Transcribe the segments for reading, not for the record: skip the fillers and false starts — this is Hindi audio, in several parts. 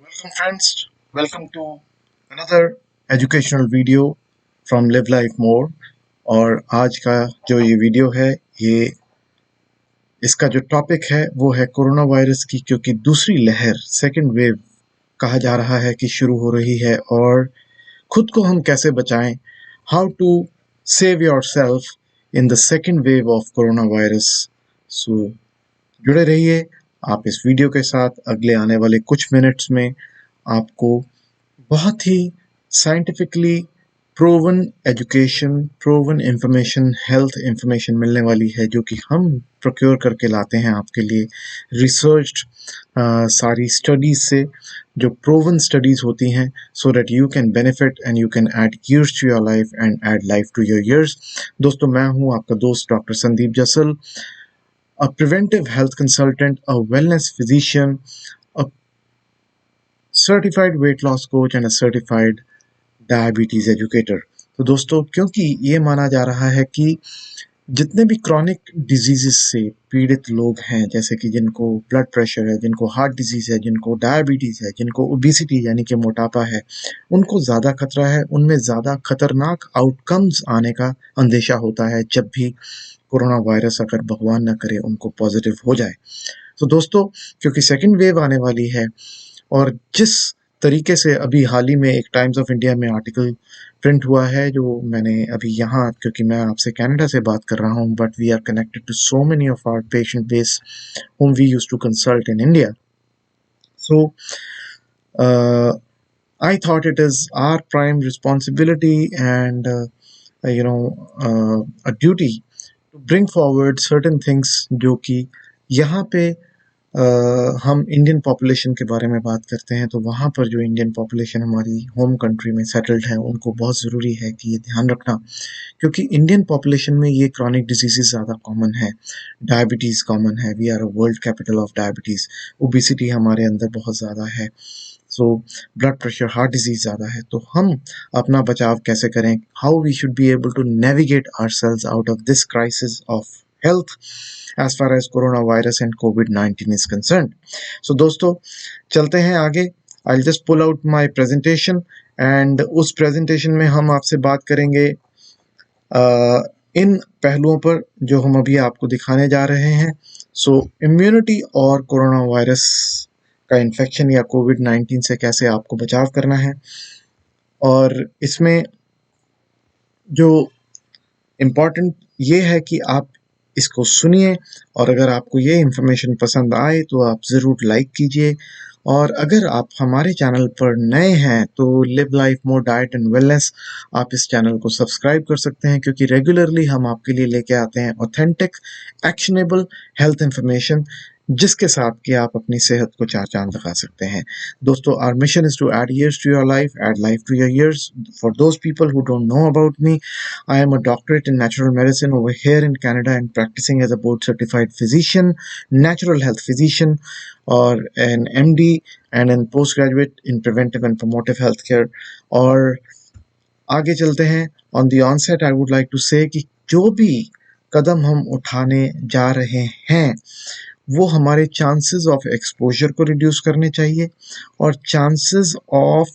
Welcome friends, welcome to another educational video from Live Life More। और आज का जो ये वीडियो है, ये इसका जो टॉपिक है वो है कोरोना वायरस की, क्योंकि दूसरी लहर सेकेंड वेव कहा जा रहा है कि शुरू हो रही है और खुद को हम कैसे बचाएं, how to save yourself in the second wave of corona virus. So जुड़े रहिए आप इस वीडियो के साथ। अगले आने वाले कुछ मिनट्स में आपको बहुत ही scientifically proven education, proven information, health information मिलने वाली है, जो कि हम प्रोक्योर करके लाते हैं आपके लिए रिसर्च्ड सारी स्टडीज से, जो प्रूवन स्टडीज होती हैं, so that you can benefit and you can add years to your life and add life to your years. दोस्तों, मैं हूं आपका दोस्त doctor Sandeep Jasal, a preventive health consultant, a wellness physician, a certified weight loss coach and a certified diabetes educator. तो दोस्तों, क्योंकि ये माना जा रहा है कि जितने भी क्रॉनिक डिजीजेस से पीड़ित लोग हैं, जैसे कि जिनको ब्लड प्रेशर है, जिनको हार्ट डिजीज है, जिनको डायबिटीज है, जिनको ओबेसिटी यानी कि मोटापा है, उनको ज़्यादा खतरा है, उनमें ज़्यादा खतरनाक आउटकम्स आने का अंदेशा होता है जब भी कोरोना वायरस, अगर भगवान न करे, उनको पॉजिटिव हो जाए। तो दोस्तों, क्योंकि सेकेंड वेव आने वाली है और जिस तरीके से अभी हाल ही में एक टाइम्स ऑफ इंडिया में आर्टिकल प्रिंट हुआ है, जो मैंने अभी यहाँ, क्योंकि मैं आपसे कनाडा से बात कर रहा हूँ, but we are connected to so many of our patient base whom we used to consult in India. So I thought it is our prime responsibility and a duty to bring forward certain things जो कि यहाँ पे हम इंडियन पॉपुलेशन के बारे में बात करते हैं, तो वहाँ पर जो इंडियन पॉपुलेशन हमारी होम कंट्री में सेटल्ड है, उनको बहुत ज़रूरी है कि ये ध्यान रखना, क्योंकि इंडियन पॉपुलेशन में ये क्रॉनिक डिजीज़ेस ज़्यादा कॉमन है। डायबिटीज़ कॉमन है, we are a world capital of diabetes. Obesity हमारे अंदर बहुत ज़्यादा है, so blood pressure, heart disease ज़्यादा है। तो हम अपना बचाव कैसे करें, how we should be able to navigate ourselves out of this crisis of health as far as coronavirus and COVID-19 is concerned. So दोस्तों, चलते हैं आगे। I'll just pull out my presentation and उस presentation में हम आपसे बात करेंगे इन पहलुओं पर जो हम अभी आपको दिखाने जा रहे हैं। सो इम्यूनिटी और कोरोना वायरस का इन्फेक्शन या कोविड-19 से कैसे आपको बचाव करना है, और इसमें जो इम्पॉर्टेंट ये है कि आप इसको सुनिए, और अगर आपको ये इन्फॉर्मेशन पसंद आए तो आप ज़रूर लाइक कीजिए। और अगर आप हमारे चैनल पर नए हैं तो live life more diet and wellness, आप इस चैनल को सब्सक्राइब कर सकते हैं, क्योंकि रेगुलरली हम आपके लिए लेके आते हैं ऑथेंटिक, एक्शनेबल हेल्थ इन्फॉर्मेशन, जिसके साथ कि आप अपनी सेहत को चार चांद लगा सकते हैं। दोस्तों, our mission is to add years to your life, add life to your years. For those people who don't know about me, I am a doctorate in natural medicine over here in Canada and practicing as a board certified physician, natural health physician, or an MD and an postgraduate in preventive and promotive healthcare. और आगे चलते हैं। On the onset, I would like to say कि जो भी कदम हम उठाने जा रहे हैं, वो हमारे चांसेस ऑफ एक्सपोजर को रिड्यूस करने चाहिए, और चांसेस ऑफ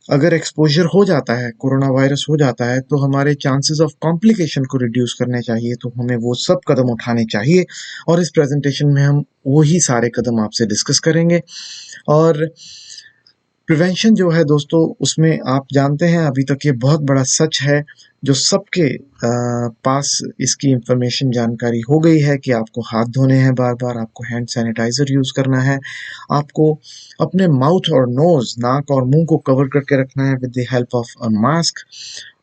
अगर एक्सपोजर हो जाता है, कोरोना वायरस हो जाता है, तो हमारे चांसेस ऑफ कॉम्प्लिकेशन को रिड्यूस करने चाहिए। तो हमें वो सब कदम उठाने चाहिए, और इस प्रेजेंटेशन में हम वही सारे कदम आपसे डिस्कस करेंगे। और प्रिवेंशन जो है दोस्तों, उसमें आप जानते हैं अभी तक ये बहुत बड़ा सच है, जो सबके पास इसकी इंफॉर्मेशन, जानकारी हो गई है कि आपको हाथ धोने हैं बार बार, आपको हैंड सैनिटाइज़र यूज़ करना है, आपको अपने माउथ और नोज़, नाक और मुंह को कवर करके रखना है with the help of a mask,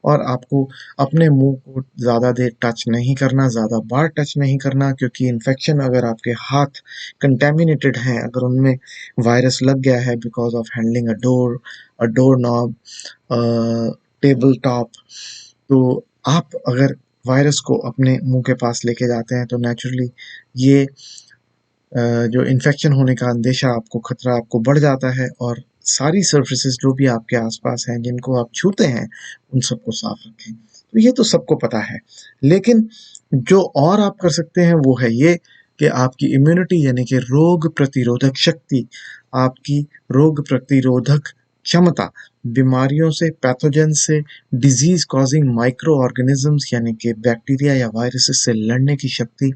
और आपको अपने मुंह को ज़्यादा देर टच नहीं करना, ज़्यादा बार टच नहीं करना, क्योंकि इन्फेक्शन, अगर आपके हाथ कंटेमिनेटेड हैं, अगर उनमें वायरस लग गया है because of handling a door knob, table top, तो आप अगर वायरस को अपने मुंह के पास लेके जाते हैं, तो नेचुरली ये जो इन्फेक्शन होने का अंदेशा, आपको खतरा आपको बढ़ जाता है। और सारी सर्फेसेस जो भी आपके आसपास हैं, जिनको आप छूते हैं, उन सबको साफ रखें। तो ये तो सबको पता है, लेकिन जो और आप कर सकते हैं वो है ये कि आपकी इम्यूनिटी यानी कि रोग प्रतिरोधक शक्ति, आपकी रोग प्रतिरोधक क्षमता बीमारियों से, पैथोजन से, डिजीज कॉजिंग माइक्रो ऑर्गेनिजम्स यानी कि बैक्टीरिया या वायरसेस से लड़ने की शक्ति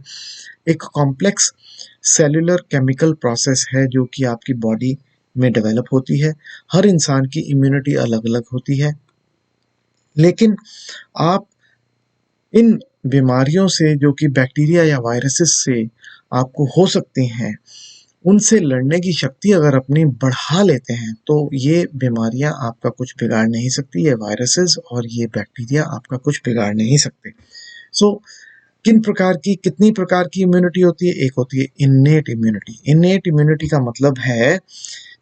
एक कॉम्प्लेक्स सेलुलर केमिकल प्रोसेस है जो कि आपकी बॉडी में डेवलप होती है। हर इंसान की इम्यूनिटी अलग अलग होती है, लेकिन आप इन बीमारियों से जो कि बैक्टीरिया या वायरसेस से आपको हो सकती हैं, उनसे लड़ने की शक्ति अगर अपनी बढ़ा लेते हैं तो ये बीमारियां आपका कुछ बिगाड़ नहीं सकती, ये वायरसेस और ये बैक्टीरिया आपका कुछ बिगाड़ नहीं सकते। सो कितनी प्रकार की इम्यूनिटी होती है? एक होती है इन्नेट इम्यूनिटी। इन्नेट इम्यूनिटी का मतलब है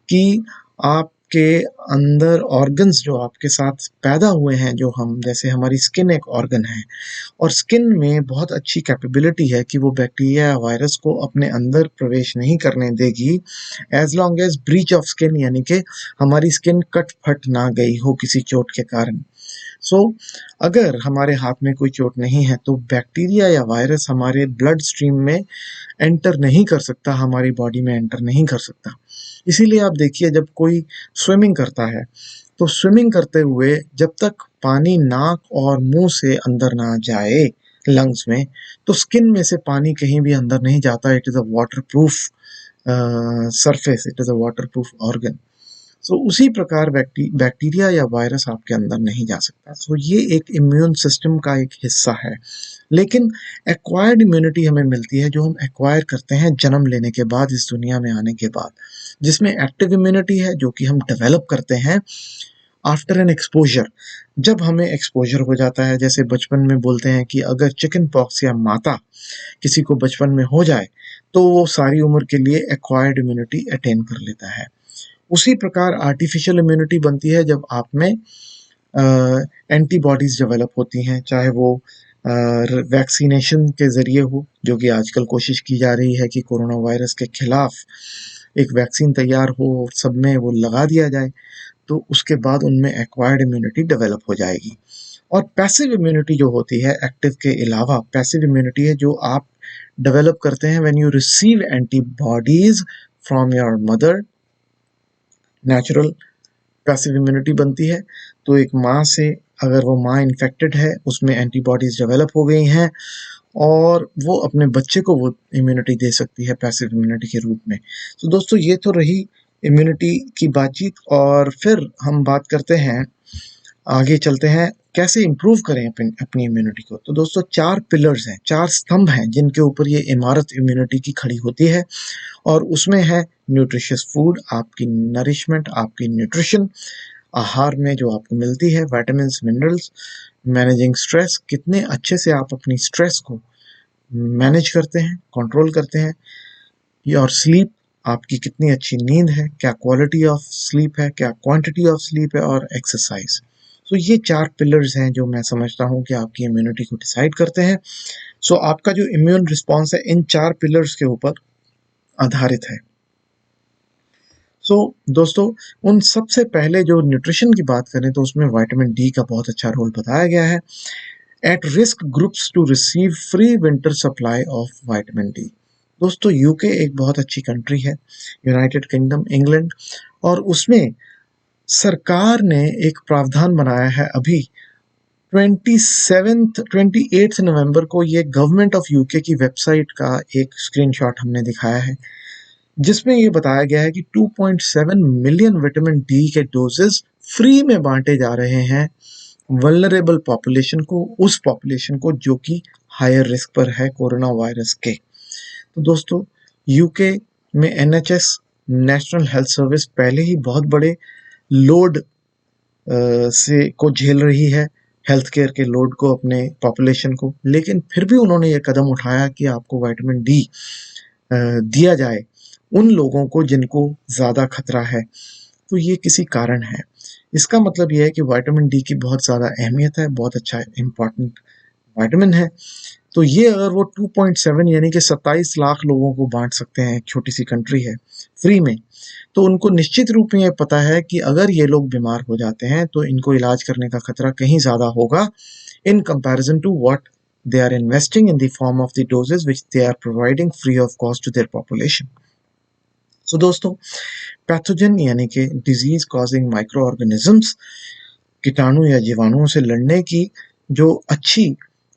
कि आपके अंदर ऑर्गन्स जो आपके साथ पैदा हुए हैं, जो हम जैसे हमारी स्किन एक ऑर्गन है और स्किन में बहुत अच्छी कैपेबिलिटी है कि वो बैक्टीरिया या वायरस को अपने अंदर प्रवेश नहीं करने देगी as long as breach of skin, यानी कि हमारी स्किन कट फट ना गई हो किसी चोट के कारण। सो अगर हमारे हाथ में कोई चोट नहीं है तो बैक्टीरिया या वायरस हमारे ब्लड स्ट्रीम में एंटर नहीं कर सकता, हमारी बॉडी में एंटर नहीं कर सकता। इसीलिए आप देखिए, जब कोई स्विमिंग करता है तो स्विमिंग करते हुए जब तक पानी नाक और मुंह से अंदर ना जाए लंग्स में, तो स्किन में से पानी कहीं भी अंदर नहीं जाता। It is a waterproof surface, it is a waterproof organ. So उसी प्रकार बैक्टीरिया या वायरस आपके अंदर नहीं जा सकता। सो ये एक इम्यून सिस्टम का एक हिस्सा है। लेकिन एक्वायर्ड इम्यूनिटी हमें मिलती है, जो हम एक्वायर करते हैं जन्म लेने के बाद, इस दुनिया में आने के बाद, जिसमें एक्टिव इम्यूनिटी है जो कि हम डेवलप करते हैं आफ्टर एन एक्सपोजर। जब हमें एक्सपोजर हो जाता है, जैसे बचपन में बोलते हैं कि अगर चिकन पॉक्स या माता किसी को बचपन में हो जाए तो वो सारी उम्र के लिए एक्वायर्ड इम्यूनिटी अटेन कर लेता है। उसी प्रकार आर्टिफिशियल इम्यूनिटी बनती है जब आप में एंटीबॉडीज डेवलप होती हैं, चाहे वो वैक्सीनेशन के ज़रिए हो, जो कि आजकल कोशिश की जा रही है कि कोरोना वायरस के खिलाफ एक वैक्सीन तैयार हो, सब में वो लगा दिया जाए, तो उसके बाद उनमें एक्वायर्ड इम्यूनिटी डेवलप हो जाएगी। और पैसिव इम्यूनिटी जो होती है, एक्टिव के अलावा पैसिव इम्यूनिटी है जो आप डेवलप करते हैं when you receive antibodies from your mother. Natural passive immunity बनती है, तो एक माँ से अगर वो माँ इन्फेक्टेड है, उसमें एंटीबॉडीज डेवलप हो गई हैं और वो अपने बच्चे को वो इम्यूनिटी दे सकती है पैसिव इम्यूनिटी के रूप में। तो दोस्तों, ये तो रही इम्यूनिटी की बातचीत, और फिर हम बात करते हैं, आगे चलते हैं कैसे इंप्रूव करें अपनी इम्यूनिटी को। तो दोस्तों, 4 पिलर्स हैं, 4 स्तंभ हैं जिनके ऊपर ये इमारत इम्यूनिटी की खड़ी होती है, और उसमें है न्यूट्रिशियस फूड, आपकी नरिशमेंट, आपकी न्यूट्रिशन, आहार में जो आपको मिलती है, विटामिन्स, मिनरल्स, मैनेजिंग स्ट्रेस, कितने अच्छे से आप अपनी स्ट्रेस को मैनेज करते हैं, कंट्रोल करते हैं, और स्लीप, आपकी कितनी अच्छी नींद है, क्या क्वालिटी ऑफ स्लीप है, क्या क्वांटिटी ऑफ स्लीप है, और एक्सरसाइज। तो ये 4 पिलर्स हैं जो मैं समझता हूँ कि आपकी इम्यूनिटी को डिसाइड करते हैं। सो आपका जो इम्यून रिस्पॉन्स है इन 4 पिलर्स के ऊपर आधारित है। सो दोस्तों, उन सबसे पहले जो न्यूट्रिशन की बात करें तो उसमें विटामिन डी का बहुत अच्छा रोल बताया गया है। At risk groups to receive free winter supply of vitamin D. दोस्तों, यूके एक बहुत अच्छी कंट्री है, यूनाइटेड किंगडम, इंग्लैंड, और उसमें सरकार ने एक प्रावधान बनाया है अभी 28 नवंबर को। ये गवर्नमेंट ऑफ यूके की वेबसाइट का एक स्क्रीनशॉट हमने दिखाया है, जिसमें ये बताया गया है कि 2.7 मिलियन विटामिन डी के डोजेस फ्री में बांटे जा रहे हैं वल्नरेबल पॉपुलेशन को, उस पॉपुलेशन को जो कि हायर रिस्क पर है कोरोना वायरस के। तो दोस्तों, यूके में एनएचएस, नेशनल हेल्थ सर्विस, पहले ही बहुत बड़े लोड से को झेल रही है, हेल्थ केयर के लोड को, अपने पॉपुलेशन को, लेकिन फिर भी उन्होंने ये कदम उठाया कि आपको विटामिन डी दिया जाए उन लोगों को जिनको ज़्यादा खतरा है। तो ये किसी कारण है। इसका मतलब ये है कि विटामिन डी की बहुत ज़्यादा अहमियत है, बहुत अच्छा इम्पॉर्टेंट विटामिन है। तो ये अगर वो 2.7 यानी कि 27 लाख लोगों को बांट सकते हैं, एक छोटी सी कंट्री है, फ्री में, तो उनको निश्चित रूप में ये पता है कि अगर ये लोग बीमार हो जाते हैं तो इनको इलाज करने का खतरा कहीं ज़्यादा होगा in comparison to what they are investing in the form of the doses which they are providing free of cost to their population. So दोस्तों, पैथोजन यानी कि डिजीज कॉजिंग माइक्रो ऑर्गेनिजम्स, कीटाणु या जीवाणुओं से लड़ने की जो अच्छी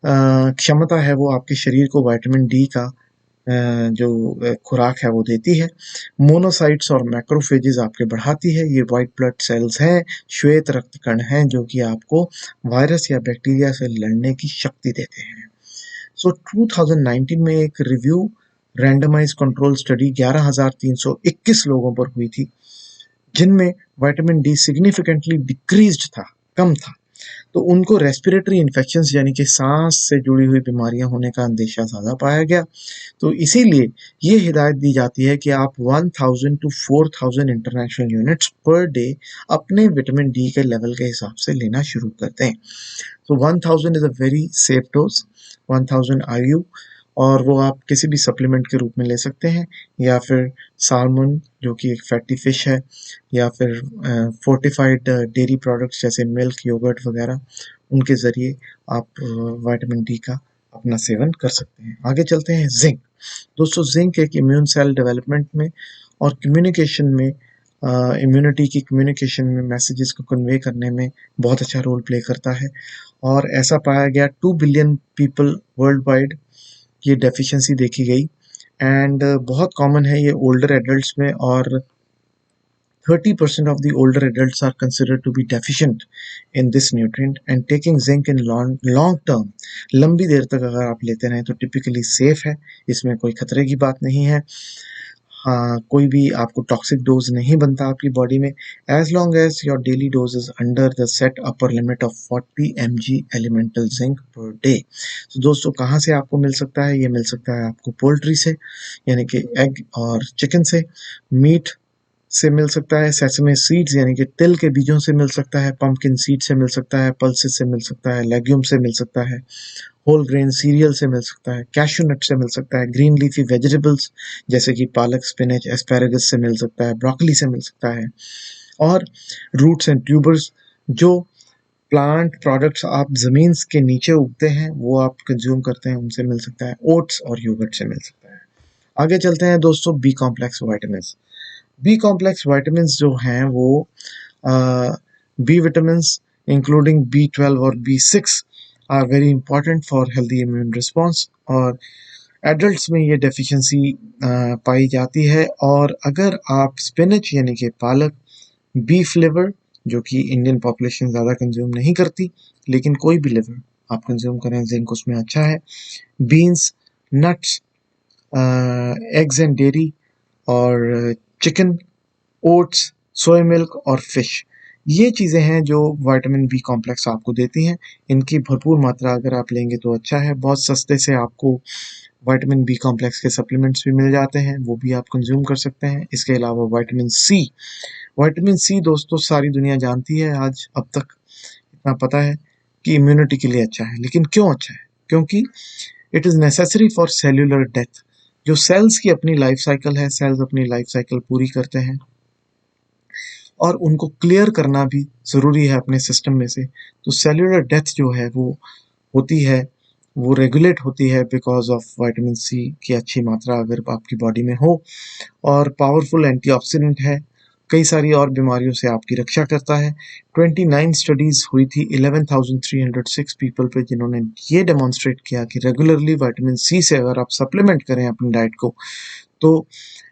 क्षमता है वो आपके शरीर को विटामिन डी का जो खुराक है वो देती है। मोनोसाइट्स और मैक्रोफेजेस आपके बढ़ाती है। ये वाइट ब्लड सेल्स हैं, श्वेत रक्त कण हैं, जो कि आपको वायरस या बैक्टीरिया से लड़ने की शक्ति देते हैं। सो 2019 में एक रिव्यू रैंडमाइज कंट्रोल स्टडी 11,321 लोगों पर हुई थी, जिनमें विटामिन डी सिग्निफिकेंटली डिक्रीज्ड था, कम था। तो उनको रेस्पिरेटरी इन्फेक्शंस यानी कि सांस से जुड़ी हुई बीमारियां होने का अंदेशा ज़्यादा पाया गया। तो इसीलिए ये हिदायत दी जाती है कि आप 1000 to 4000 international units per day अपने विटामिन डी के लेवल के हिसाब से लेना शुरू कर दें। तो 1000 is a very safe dose, 1000 IU, और वो आप किसी भी सप्लीमेंट के रूप में ले सकते हैं, या फिर सालमन जो कि एक फैटी फिश है, या फिर फोर्टिफाइड डेयरी प्रोडक्ट्स जैसे मिल्क, योगर्ट वगैरह, उनके ज़रिए आप विटामिन डी का अपना सेवन कर सकते हैं। आगे चलते हैं जिंक। दोस्तों, जिंक एक इम्यून सेल डेवलपमेंट में और कम्युनिकेशन में, इम्यूनिटी की कम्युनिकेशन में, मैसेजेस को कन्वे करने में बहुत अच्छा रोल प्ले करता है। और ऐसा पाया गया 2 बिलियन पीपल वर्ल्ड वाइड ये डेफिशिएंसी देखी गई, एंड बहुत कॉमन है ये ओल्डर एडल्ट्स में, और 30% of the older adults are considered to be deficient in this nutrient, and taking zinc in long term, लंबी देर तक अगर आप लेते रहें तो टिपिकली सेफ है, इसमें कोई खतरे की बात नहीं है। हाँ, कोई भी आपको टॉक्सिक डोज नहीं बनता आपकी बॉडी में, as long as your daily dose is under the set upper limit of 40 mg elemental zinc per day. तो दोस्तों, कहाँ से आपको मिल सकता है? ये मिल सकता है आपको पोल्ट्री से, यानी कि एग और चिकन से, मीट से मिल सकता है, सेसमे सीड्स यानी कि तिल के बीजों से मिल सकता है, पंपकिन सीड से मिल सकता है, पल्सेस से मिल सकता है, लेग्यूम से मिल सकता है, होल ग्रेन सीरियल से मिल सकता है, कैश्यू नट से मिल सकता है, ग्रीन लीफी वेजिटेबल्स जैसे कि पालक, स्पिनच, एस्पैरागस से मिल सकता है, ब्रोकली से मिल सकता है, और रूट्स एंड ट्यूबर्स, जो प्लांट प्रोडक्ट्स आप ज़मीन के नीचे उगते हैं वो आप कंज्यूम करते हैं, उनसे मिल सकता है, ओट्स और योगर्ट से मिल सकता है। आगे चलते हैं दोस्तों, B complex vitamin. B complex vitamin जो हैं वो बी विटामिन इंक्लूडिंग B12 और B6 are very important for healthy immune response, और एडल्ट्स में ये डेफिशिएंसी पाई जाती है। और अगर आप स्पिनच यानी कि पालक, बीफ लिवर जो कि इंडियन पॉपुलेशन ज़्यादा कंज्यूम नहीं करती, लेकिन कोई भी लिवर आप कंज्यूम करें, जिंक उसमें अच्छा है, beans, nuts, eggs and dairy, और चिकन, ओट्स, सोया मिल्क और फिश, ये चीज़ें हैं जो विटामिन बी कॉम्प्लेक्स आपको देती हैं। इनकी भरपूर मात्रा अगर आप लेंगे तो अच्छा है। बहुत सस्ते से आपको विटामिन बी कॉम्प्लेक्स के सप्लीमेंट्स भी मिल जाते हैं, वो भी आप कंज्यूम कर सकते हैं। इसके अलावा विटामिन सी दोस्तों सारी दुनिया जानती है, आज अब तक इतना पता है कि इम्यूनिटी के लिए अच्छा है। लेकिन क्यों अच्छा है? क्योंकि it is necessary for cellular death. जो सेल्स की अपनी लाइफ साइकिल है, सेल्स अपनी लाइफ साइकिल पूरी करते हैं और उनको क्लियर करना भी ज़रूरी है अपने सिस्टम में से। तो सेल्यूलर डेथ जो है वो होती है, वो रेगुलेट होती है बिकॉज ऑफ विटामिन सी की अच्छी मात्रा अगर आपकी बॉडी में हो, और पावरफुल एंटीऑक्सीडेंट है, कई सारी और बीमारियों से आपकी रक्षा करता है। 29 स्टडीज़ हुई थी 11,306 पीपल पे, जिन्होंने ये डेमोन्स्ट्रेट किया कि रेगुलरली विटामिन सी से अगर आप सप्लीमेंट करें अपनी डाइट को, तो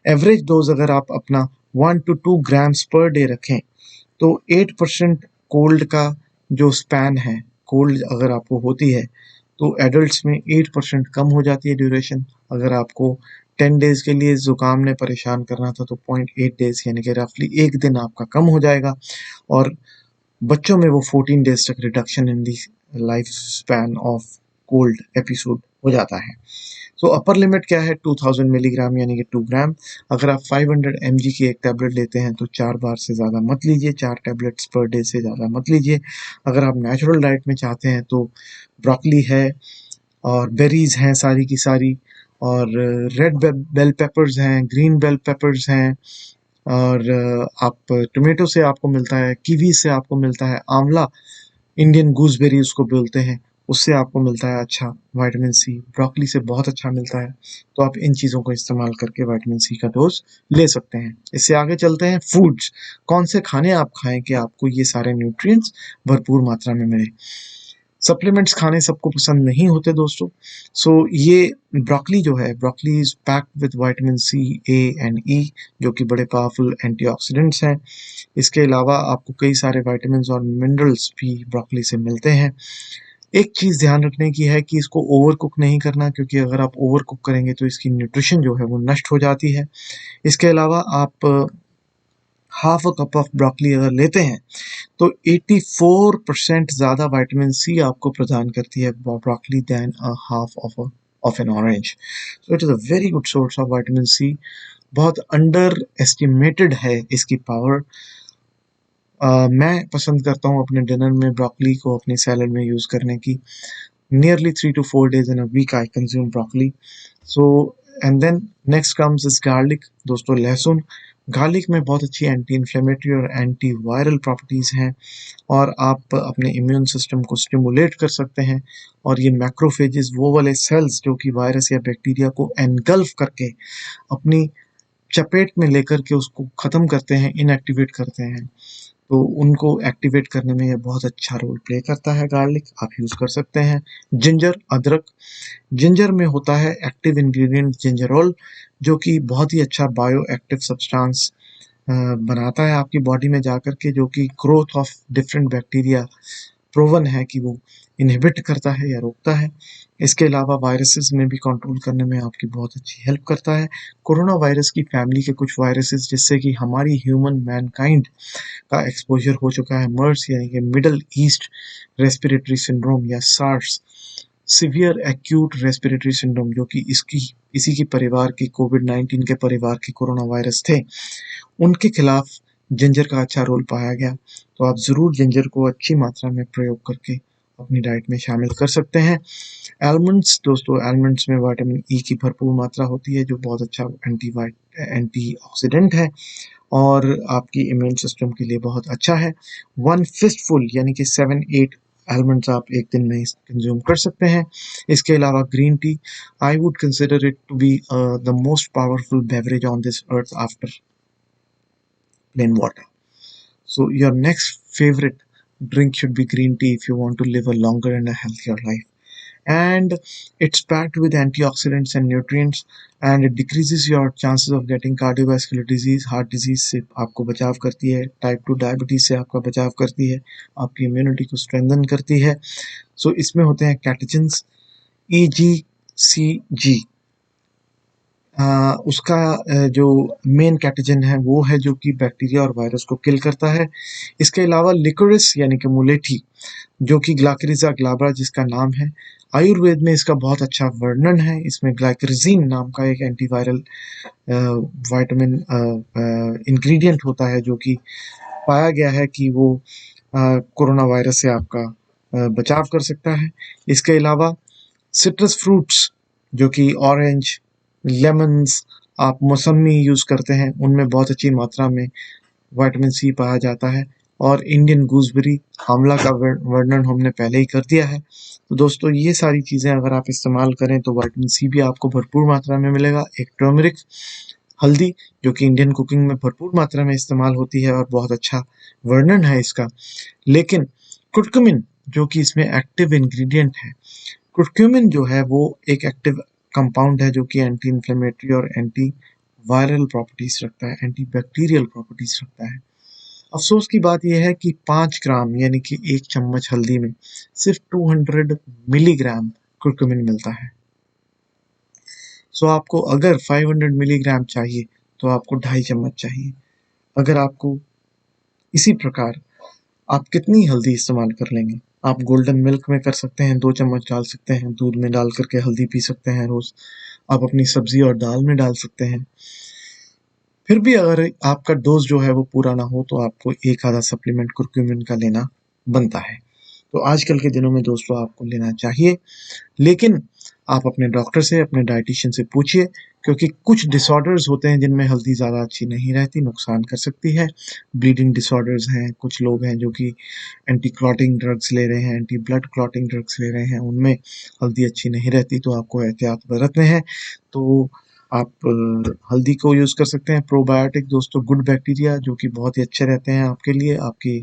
एवरेज डोज अगर आप अपना 1 to 2 ग्राम्स पर डे रखें तो 8% कोल्ड का जो स्पैन है, कोल्ड अगर आपको होती है तो एडल्ट्स में 8% कम हो जाती है ड्यूरेशन। अगर आपको 10 डेज के लिए ज़ुकाम ने परेशान करना था तो 0.8 डेज यानी कि रफली एक दिन आपका कम हो जाएगा, और बच्चों में वो 14 डेज तक reduction in the life span of cold episode हो जाता है। तो अपर लिमिट क्या है? 2000 मिलीग्राम यानी कि 2 ग्राम। अगर आप 500 mg की एक टैबलेट लेते हैं तो 4 बार से ज़्यादा मत लीजिए, 4 टैबलेट्स पर डे से ज़्यादा मत लीजिए। अगर आप नेचुरल डाइट में चाहते हैं तो ब्रोकली है और बेरीज हैं सारी की सारी, और रेड बेल पेपर्स हैं, ग्रीन बेल पेपर्स हैं, और आप टोमेटो से आपको मिलता है, कीवी से आपको मिलता है, आंवला, इंडियन गूसबेरी उसको बोलते हैं, उससे आपको मिलता है अच्छा विटामिन सी, ब्रोकली से बहुत अच्छा मिलता है। तो आप इन चीज़ों को इस्तेमाल करके विटामिन सी का डोज ले सकते हैं। इससे आगे चलते हैं फूड्स, कौन से खाने आप खाएं कि आपको ये सारे न्यूट्रिएंट्स भरपूर मात्रा में मिले। सप्लीमेंट्स खाने सबको पसंद नहीं होते दोस्तों। सो ये ब्रोकली जो है, broccoli is packed with vitamin C, A and E, जो कि बड़े पावरफुल एंटीऑक्सीडेंट्स हैं। इसके अलावा आपको कई सारे विटामिन और मिनरल्स भी ब्रोकली से मिलते हैं। एक चीज़ ध्यान रखने की है कि इसको ओवर कुक नहीं करना, क्योंकि अगर आप ओवर कुक करेंगे तो इसकी न्यूट्रिशन जो है वो नष्ट हो जाती है। इसके अलावा आप half a cup of broccoli अगर लेते हैं तो 84% ज़्यादा विटामिन सी आपको प्रदान करती है broccoli than a half of an orange. So it is a very good source of vitamin C. बहुत अंडर एस्टिमेटेड है इसकी पावर। मैं पसंद करता हूँ अपने डिनर में ब्रोकली को अपने सैलड में यूज़ करने की। Nearly 3 to 4 days in a week I consume broccoli. So and then next comes is garlic. दोस्तों लहसुन, गार्लिक में बहुत अच्छी एंटी इन्फ्लेमेटरी और एंटी वायरल प्रॉपर्टीज़ हैं और आप अपने इम्यून सिस्टम को स्टिमुलेट कर सकते हैं। और ये मैक्रोफेजेस, वो वाले सेल्स जो कि वायरस या बैक्टीरिया को एनगल्फ करके अपनी चपेट में लेकर के उसको ख़त्म करते हैं, इनएक्टिवेट करते हैं, तो उनको एक्टिवेट करने में ये बहुत अच्छा रोल प्ले करता है गार्लिक। आप यूज़ कर सकते हैं। जिंजर, अदरक, जिंजर में होता है एक्टिव इंग्रेडिएंट जिंजरोल, जो कि बहुत ही अच्छा बायो एक्टिव सब्सटेंस बनाता है आपकी बॉडी में जाकर के, जो कि growth of different bacteria proven है कि वो इनहिबिट करता है या रोकता है। इसके अलावा वायरसेस में भी कंट्रोल करने में आपकी बहुत अच्छी हेल्प करता है। कोरोना वायरस की फैमिली के कुछ वायरसेस जिससे कि हमारी ह्यूमन मैनकाइंड का एक्सपोजर हो चुका है, मर्स यानी कि मिडल ईस्ट रेस्पिरेटरी सिंड्रोम या SARS, severe acute respiratory syndrome, जो कि इसी की परिवार के कोविड-19 के परिवार के कोरोना वायरस थे, उनके खिलाफ जिंजर का अच्छा रोल पाया गया। तो आप ज़रूर जिंजर को अच्छी मात्रा में प्रयोग करके अपनी डाइट में शामिल कर सकते हैं। आलमंड्स, दोस्तों आलमंड्स में विटामिन ई की भरपूर मात्रा होती है, जो बहुत अच्छा एंटीऑक्सीडेंट है और आपकी इम्यून सिस्टम के लिए बहुत अच्छा है। 1 फिस्टफुल यानी कि 7-8 आलमंड्स आप एक दिन में कंज्यूम कर सकते हैं। इसके अलावा green tea, I would consider it to be the most powerful beverage on this earth after plain water. So your next favorite drink should be green tea if you want to live a longer and a healthier life. And it's packed with antioxidants and nutrients, and it decreases your chances of getting cardiovascular disease, heart disease से आपको बचाव करती है, टाइप 2 डायबिटीज से आपका बचाव करती है, आपकी इम्यूनिटी को स्ट्रेंथन करती है। सो इसमें होते हैं कैटेचिन्स, EGCG, उसका जो मेन कैटेजन है वो है जो कि बैक्टीरिया और वायरस को किल करता है। इसके अलावा लिकोरिस यानी कि मुलेठी, जो कि ग्लाक्रिजा ग्लाब्रा जिसका नाम है, आयुर्वेद में इसका बहुत अच्छा वर्णन है। इसमें ग्लाइक्रिजीन नाम का एक एंटीवायरल विटामिन इंग्रेडिएंट होता है, जो कि पाया गया है कि वो कोरोना वायरस से आपका बचाव कर सकता है। इसके अलावा सिट्रस फ्रूट्स, जो कि ऑरेंज, लेमन्स, आप मौसमी यूज़ करते हैं, उनमें बहुत अच्छी मात्रा में विटामिन सी पाया जाता है। और इंडियन गूसबेरी, आंवला का वर्णन हमने पहले ही कर दिया है। तो दोस्तों ये सारी चीज़ें अगर आप इस्तेमाल करें तो विटामिन सी भी आपको भरपूर मात्रा में मिलेगा। एक टर्मरिक, हल्दी, जो कि इंडियन कुकिंग में भरपूर मात्रा में इस्तेमाल होती है और बहुत अच्छा वर्णन है इसका। लेकिन कुर्कुमिन, जो कि इसमें एक्टिव इंग्रेडिएंट है, कुर्क्यूमिन जो है वो एक एक्टिव कंपाउंड है जो कि एंटी इन्फ्लेमेटरी और एंटी वायरल प्रॉपर्टीज रखता है, एंटी बैक्टीरियल प्रॉपर्टीज रखता है। अफसोस की बात यह है कि 5 ग्राम यानी कि 1 चम्मच हल्दी में सिर्फ 200 मिलीग्राम कुर्क्यूमिन मिलता है। सो आपको अगर 500 मिलीग्राम चाहिए तो आपको 2.5 चम्मच चाहिए। अगर आपको इसी प्रकार आप कितनी हल्दी इस्तेमाल कर लेंगे? आप गोल्डन मिल्क में कर सकते हैं, 2 चम्मच डाल सकते हैं, दूध में डाल करके हल्दी पी सकते हैं रोज़। आप अपनी सब्ज़ी और दाल में डाल सकते हैं। फिर भी अगर आपका डोज़ जो है वो पूरा ना हो तो आपको एक आधा सप्लीमेंट कुर्क्यूमिन का लेना बनता है। तो आजकल के दिनों में दोस्तों आपको लेना चाहिए। लेकिन आप अपने डॉक्टर से, अपने डाइटिशियन से पूछिए, क्योंकि कुछ डिसऑर्डर्स होते हैं जिनमें हल्दी ज़्यादा अच्छी नहीं रहती, नुकसान कर सकती है। ब्लीडिंग डिसऑर्डर्स हैं, कुछ लोग हैं जो कि एंटी क्लॉटिंग ड्रग्स ले रहे हैं, एंटी ब्लड क्लॉटिंग ड्रग्स ले रहे हैं, उनमें हल्दी अच्छी नहीं रहती, तो आपको एहतियात बरतने हैं। तो आप हल्दी को यूज़ कर सकते हैं। प्रोबायोटिक दोस्तों, गुड बैक्टीरिया जो कि बहुत ही अच्छे रहते हैं आपके लिए, आपकी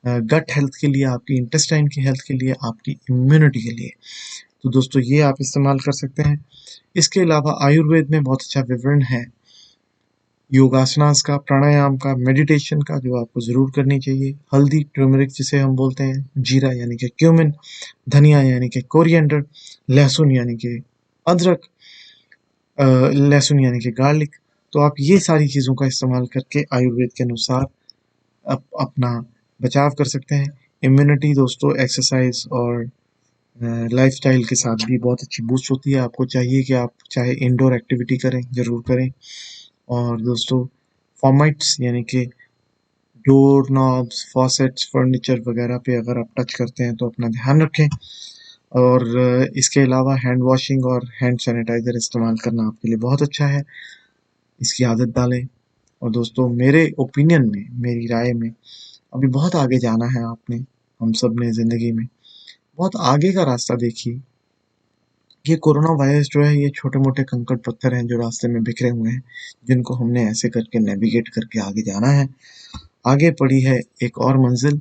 गट हेल्थ के लिए, आपकी इंटेस्टाइन की हेल्थ के लिए, आपकी इम्यूनिटी के लिए। तो दोस्तों ये आप इस्तेमाल कर सकते हैं। इसके अलावा आयुर्वेद में बहुत अच्छा विवरण है योगासनास का, प्राणायाम का, मेडिटेशन का, जो आपको ज़रूर करनी चाहिए। हल्दी, टर्मरिक जिसे हम बोलते हैं, जीरा यानी कि क्यूमिन, धनिया यानी कि कोरिएंडर, लहसुन यानी कि अदरक, लहसुन यानी कि गार्लिक। तो आप ये सारी चीज़ों का इस्तेमाल करके आयुर्वेद के अनुसार अपना बचाव कर सकते हैं। इम्यूनिटी दोस्तों एक्सरसाइज और लाइफस्टाइल के साथ भी बहुत अच्छी बूस्ट होती है। आपको चाहिए कि आप चाहे इंडोर एक्टिविटी करें, ज़रूर करें। और दोस्तों फॉर्माइट्स यानी कि डोर नॉब्स, फॉसेट्स, फर्नीचर वगैरह पे अगर आप टच करते हैं तो अपना ध्यान रखें। और इसके अलावा हैंड वॉशिंग और हैंड सैनिटाइज़र इस्तेमाल करना आपके लिए बहुत अच्छा है, इसकी आदत डालें। और दोस्तों मेरे ओपिनियन में, मेरी राय में, अभी बहुत आगे जाना है आपने, हम सब ने ज़िंदगी में बहुत आगे का रास्ता देखिए। ये कोरोना वायरस जो है, ये छोटे मोटे कंकड़ पत्थर हैं जो रास्ते में बिखरे हुए हैं, जिनको हमने ऐसे करके नेविगेट करके आगे जाना है। आगे पड़ी है एक और मंजिल,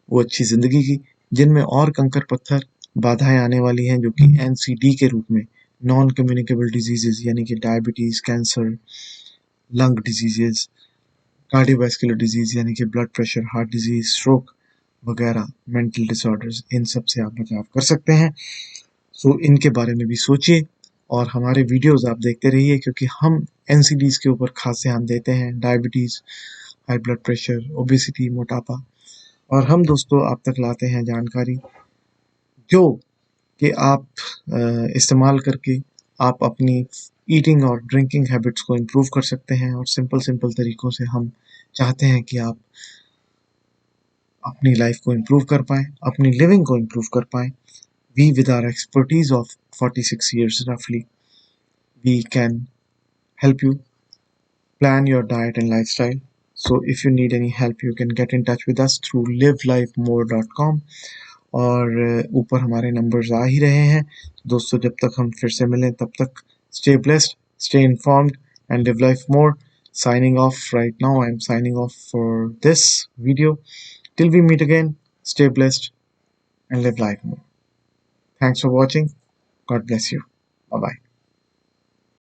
वो अच्छी ज़िंदगी की, जिनमें और कंकड़ पत्थर, बाधाएं आने वाली हैं, जो कि NCD के रूप में, नॉन कम्युनिकेबल डिजीजेज, यानी कि diabetes, cancer, lung diseases, cardiovascular disease यानी कि blood pressure, heart disease, stroke वगैरह, मेंटल डिसऑर्डर्स, इन सब से आप बचाव कर सकते हैं। सो इनके बारे में भी सोचिए और हमारे वीडियोस आप देखते रहिए, क्योंकि हम NCDs के ऊपर खास ध्यान देते हैं, diabetes, high blood pressure, obesity, मोटापा। और हम दोस्तों आप तक लाते हैं जानकारी जो कि आप इस्तेमाल करके आप अपनी ईटिंग और ड्रिंकिंग हैबिट्स को इम्प्रूव कर सकते हैं। और सिंपल सिंपल तरीकों से हम चाहते हैं कि आप अपनी लाइफ को इम्प्रूव कर पाएँ, अपनी लिविंग को इम्प्रूव कर पाएँ। We, with our expertise of 46 years roughly, we can help you plan your diet and lifestyle. So if you need any help, you can get in touch with us through livelifemore.com. और ऊपर हमारे नंबर्स आ ही रहे हैं। तो दोस्तों जब तक हम फिर से मिलें, तब तक stay blessed, stay informed and live life more. Signing off right now. I'm signing off for this video. Till we meet again, stay blessed and live life more. Thanks for watching. God bless you. Bye bye.